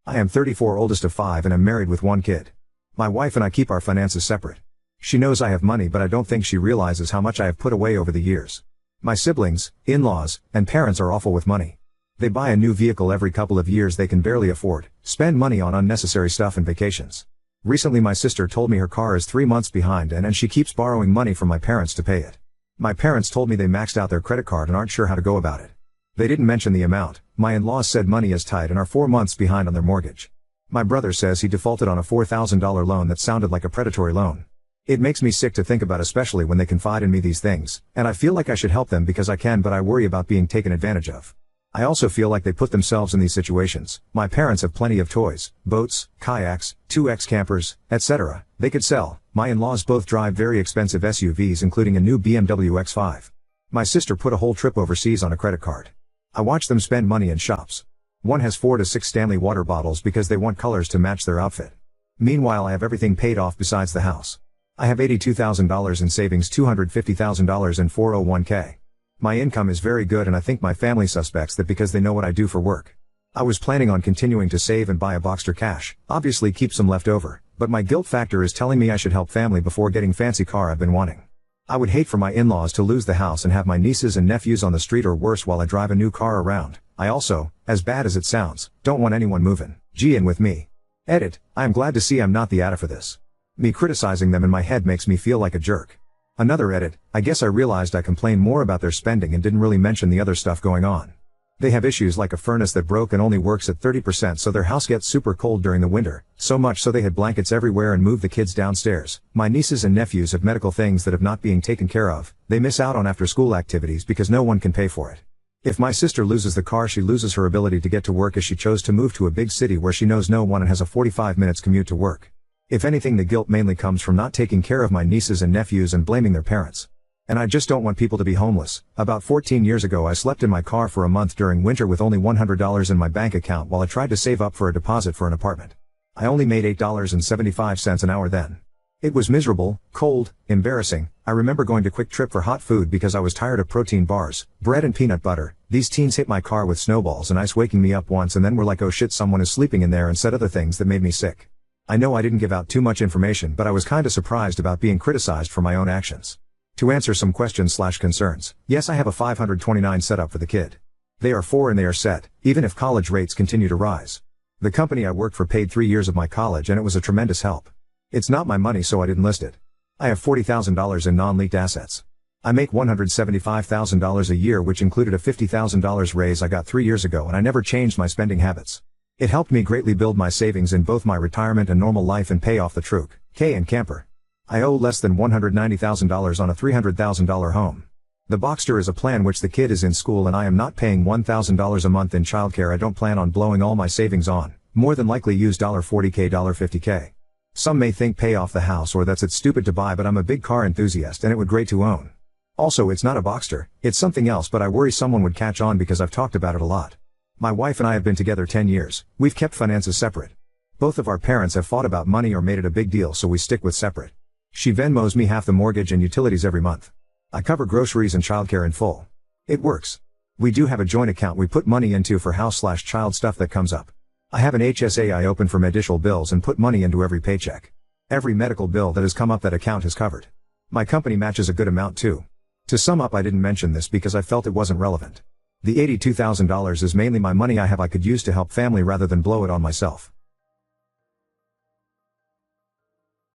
I am 34, oldest of 5, and am married with 1 kid. My wife and I keep our finances separate. She knows I have money, but I don't think she realizes how much I have put away over the years. My siblings, in-laws, and parents are awful with money. They buy a new vehicle every couple of years they can barely afford, spend money on unnecessary stuff and vacations. Recently my sister told me her car is 3 months behind and she keeps borrowing money from my parents to pay it. My parents told me they maxed out their credit card and aren't sure how to go about it. They didn't mention the amount. My in-laws said money is tight and are 4 months behind on their mortgage. My brother says he defaulted on a $4,000 loan that sounded like a predatory loan. It makes me sick to think about, especially when they confide in me these things, and I feel like I should help them because I can, but I worry about being taken advantage of. I also feel like they put themselves in these situations. My parents have plenty of toys, boats, kayaks, 2X campers, etc. they could sell. My in-laws both drive very expensive SUVs, including a new BMW X5. My sister put a whole trip overseas on a credit card. I watch them spend money in shops. One has 4 to 6 Stanley water bottles because they want colors to match their outfit. Meanwhile I have everything paid off besides the house. I have $82,000 in savings, $250,000 in 401k. My income is very good and I think my family suspects that because they know what I do for work. I was planning on continuing to save and buy a Boxster cash, obviously keep some left over, but my guilt factor is telling me I should help family before getting fancy car I've been wanting. I would hate for my in-laws to lose the house and have my nieces and nephews on the street or worse while I drive a new car around. I also, as bad as it sounds, don't want anyone moving in with me. Edit, I am glad to see I'm not the adda for this. Me criticizing them in my head makes me feel like a jerk. Another edit, I guess I realized I complained more about their spending and didn't really mention the other stuff going on. They have issues like a furnace that broke and only works at 30%, so their house gets super cold during the winter, so much so they had blankets everywhere and moved the kids downstairs. My nieces and nephews have medical things that have not being taken care of. They miss out on after school activities because no one can pay for it. If my sister loses the car, she loses her ability to get to work as she chose to move to a big city where she knows no one and has a 45 minutes commute to work. If anything, the guilt mainly comes from not taking care of my nieces and nephews and blaming their parents. And I just don't want people to be homeless. About 14 years ago I slept in my car for a month during winter with only $100 in my bank account while I tried to save up for a deposit for an apartment. I only made $8.75 an hour then. It was miserable, cold, embarrassing. I remember going to Quick Trip for hot food because I was tired of protein bars, bread and peanut butter. These teens hit my car with snowballs and ice, waking me up once and then were like, oh shit, someone is sleeping in there, and said other things that made me sick. I know I didn't give out too much information, but I was kinda surprised about being criticized for my own actions. To answer some questions/concerns, yes, I have a 529 setup for the kid. They are 4 and they are set, even if college rates continue to rise. The company I worked for paid 3 years of my college and it was a tremendous help. It's not my money, so I didn't list it. I have $40,000 in non-leaked assets. I make $175,000 a year, which included a $50,000 raise I got 3 years ago, and I never changed my spending habits. It helped me greatly build my savings in both my retirement and normal life and pay off the truck, and camper. I owe less than $190,000 on a $300,000 home. The Boxster is a plan which the kid is in school and I am not paying $1,000 a month in childcare. I don't plan on blowing all my savings on, more than likely use $40K, $50K. Some may think pay off the house or that's it stupid to buy, but I'm a big car enthusiast and it would great to own. Also, it's not a Boxster, it's something else, but I worry someone would catch on because I've talked about it a lot. My wife and I have been together 10 years, we've kept finances separate. Both of our parents have fought about money or made it a big deal, so we stick with separate. She Venmos me half the mortgage and utilities every month. I cover groceries and childcare in full. It works. We do have a joint account we put money into for house/child stuff that comes up. I have an HSA I open for medical bills and put money into every paycheck. Every medical bill that has come up, that account has covered. My company matches a good amount too. To sum up, I didn't mention this because I felt it wasn't relevant. The $82,000 is mainly my money I could use to help family rather than blow it on myself.